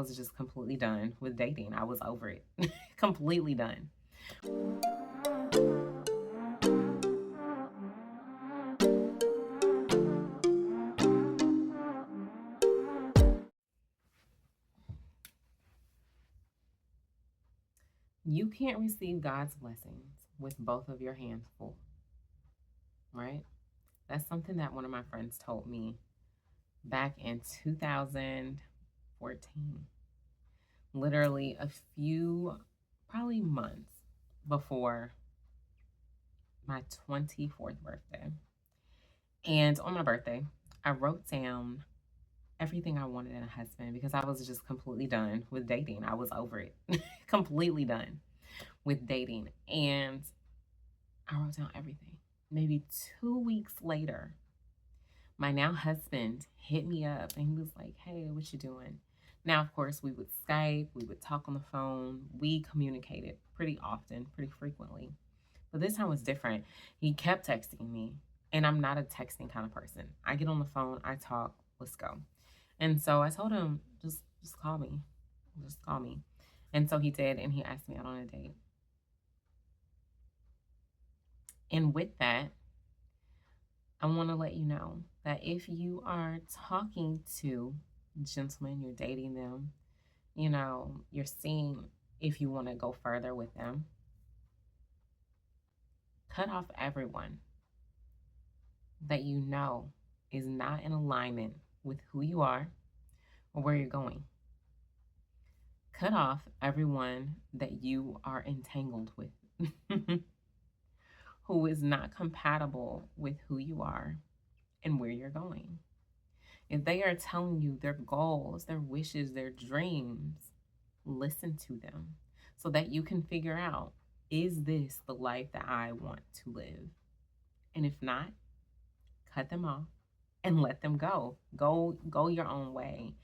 was just completely done with dating. I was over it. Completely done. You can't receive God's blessings with both of your hands full, right? That's something that one of my friends told me back in 2014, literally a few, probably months before my 24th birthday. And on my birthday, I wrote down everything I wanted in a husband because I was just completely done with dating. I was over it. Completely done with dating. And I wrote down everything. Maybe 2 weeks later, my now husband hit me up and he was like, "Hey, what you doing?" Now, of course, we would Skype, we would talk on the phone, we communicated pretty often, pretty frequently. But this time was different. He kept texting me, and I'm not a texting kind of person. I get on the phone, I talk, let's go. And so I told him, just call me. Just call me. And so he did, and he asked me out on a date. And with that, I want to let you know that if you are talking to gentlemen, you're dating them, you're seeing if you want to go further with them, cut off everyone that you know is not in alignment with who you are or where you're going. Cut off everyone that you are entangled with who is not compatible with who you are and where you're going. If they are telling you their goals, their wishes, their dreams, listen to them so that you can figure out, is this the life that I want to live? And if not, cut them off and let them go. Go your own way.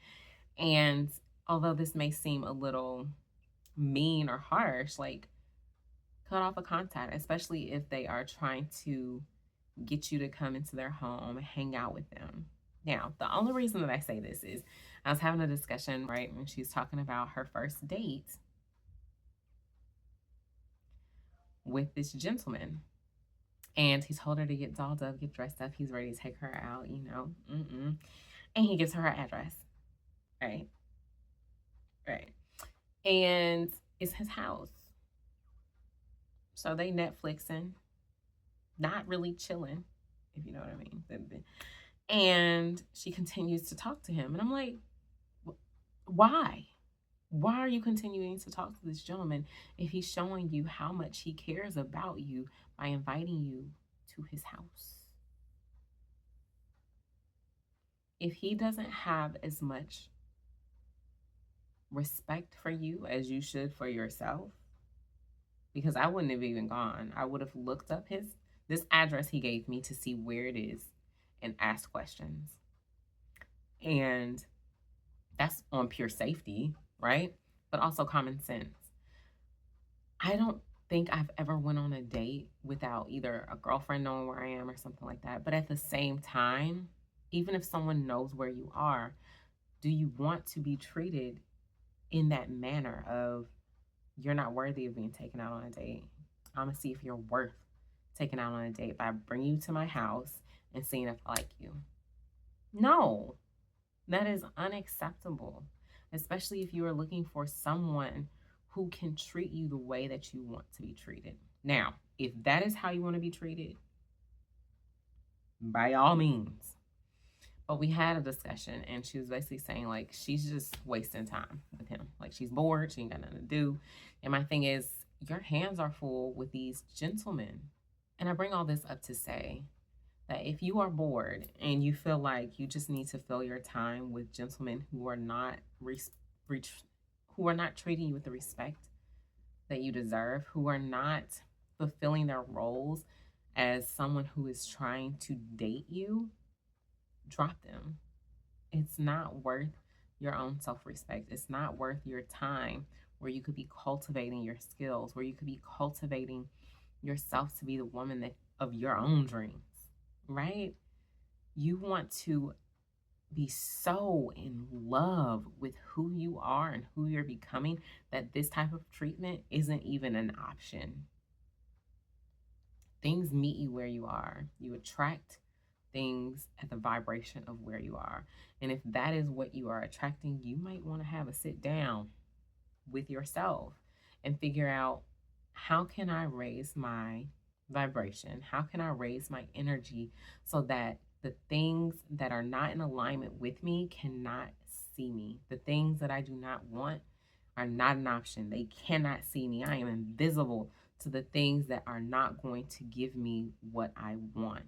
And although this may seem a little mean or harsh, like, cut off a contact, especially if they are trying to get you to come into their home and hang out with them. Now, the only reason that I say this is I was having a discussion, right, and she's talking about her first date with this gentleman. And he told her to get dolled up, get dressed up. He's ready to take her out. And he gives her address, right? Right. And it's his house. So they Netflixing, not really chilling, if you know what I mean. And she continues to talk to him. And I'm like, why? Why are you continuing to talk to this gentleman if he's showing you how much he cares about you by inviting you to his house? If he doesn't have as much respect for you as you should for yourself, because I wouldn't have even gone. I would have looked up this address he gave me to see where it is and asked questions. And that's on pure safety, right? But also common sense. I don't think I've ever went on a date without either a girlfriend knowing where I am or something like that. But at the same time, even if someone knows where you are, do you want to be treated in that manner of, you're not worthy of being taken out on a date? I'm gonna see if you're worth taking out on a date by bringing you to my house and seeing if I like you. No, that is unacceptable, especially if you are looking for someone who can treat you the way that you want to be treated. Now, if that is how you want to be treated, by all means. But we had a discussion and she was basically saying, like, she's just wasting time with him. Like, she's bored, she ain't got nothing to do. And my thing is, your hands are full with these gentlemen. And I bring all this up to say that if you are bored and you feel like you just need to fill your time with gentlemen who are not treating you with the respect that you deserve, who are not fulfilling their roles as someone who is trying to date you, drop them. It's not worth your own self-respect. It's not worth your time where you could be cultivating your skills, where you could be cultivating yourself to be the woman of your own dreams, right? You want to be so in love with who you are and who you're becoming that this type of treatment isn't even an option. Things meet you where you are. You attract things at the vibration of where you are. And if that is what you are attracting, you might want to have a sit down with yourself and figure out, how can I raise my vibration? How can I raise my energy so that the things that are not in alignment with me cannot see me? The things that I do not want are not an option. They cannot see me. I am invisible to the things that are not going to give me what I want.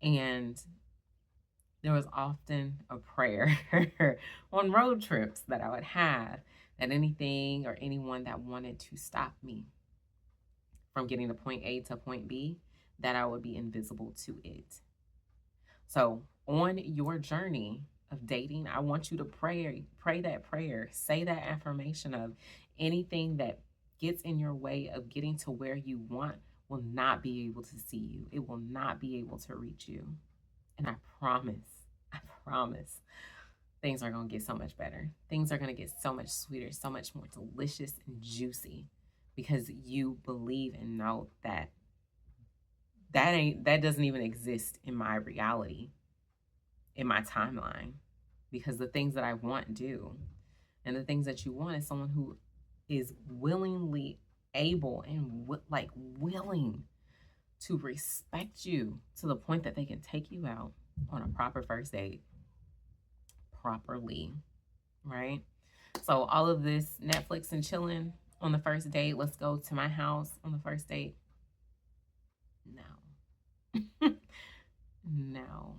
And there was often a prayer on road trips that I would have, that anything or anyone that wanted to stop me from getting to point A to point B, that I would be invisible to it. So on your journey of dating, I want you to pray that prayer, say that affirmation of, anything that gets in your way of getting to where you want will not be able to see you. It will not be able to reach you. And I promise, things are going to get so much better. Things are going to get so much sweeter, so much more delicious and juicy, because you believe and know that that doesn't even exist in my reality, in my timeline, because the things that I want do. And the things that you want is someone who is willingly able and willing to respect you to the point that they can take you out on a proper first date properly, right? So all of this Netflix and chilling on the first date, let's go to my house on the first date. No. No.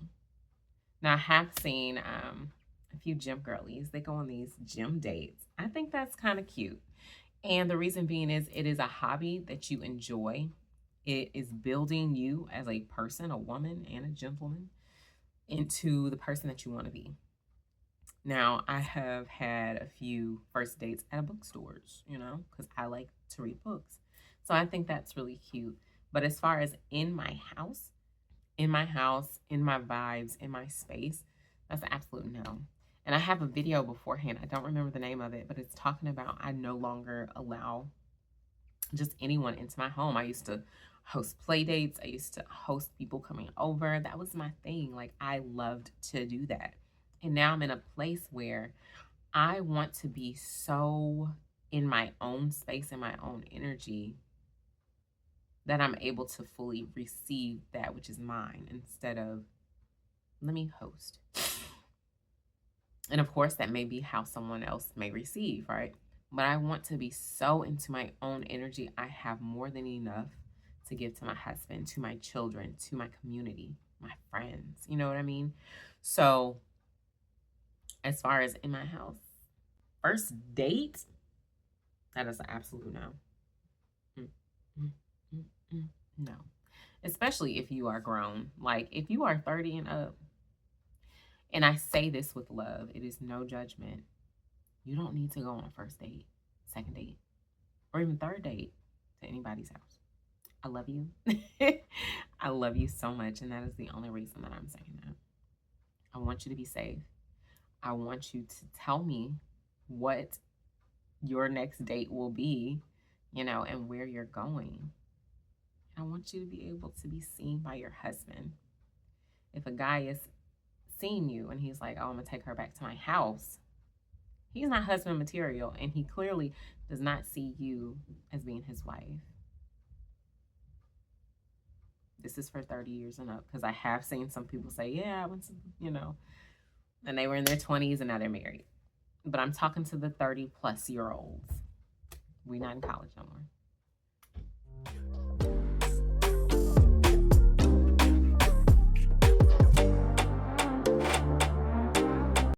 Now, I have seen a few gym girlies. They go on these gym dates. I think that's kind of cute. And the reason being is, it is a hobby that you enjoy. It is building you as a person, a woman and a gentleman, into the person that you want to be. Now, I have had a few first dates at bookstores, because I like to read books. So I think that's really cute. But as far as in my house, in my vibes, in my space, that's an absolute no. And I have a video beforehand. I don't remember the name of it, but it's talking about, I no longer allow just anyone into my home. I used to host play dates. I used to host people coming over. That was my thing. Like, I loved to do that. And now I'm in a place where I want to be so in my own space, in my own energy, that I'm able to fully receive that which is mine, instead of, let me host. And of course, that may be how someone else may receive, right? But I want to be so into my own energy. I have more than enough to give to my husband, to my children, to my community, my friends. You know what I mean? So as far as in my house, first date, that is an absolute no. No. Especially if you are grown. Like, if you are 30 and up, and I say this with love, it is no judgment. You don't need to go on a first date, second date, or even third date to anybody's house. I love you. I love you so much, and that is the only reason that I'm saying that. I want you to be safe. I want you to tell me what your next date will be, and where you're going. I want you to be able to be seen by your husband. If a guy is seeing you and he's like, oh, I'm going to take her back to my house, he's not husband material, and he clearly does not see you as being his wife. This is for 30 years and up, because I have seen some people say, yeah, I went to, and they were in their 20s and now they're married. But I'm talking to the 30-plus-year-olds. We're not in college no more.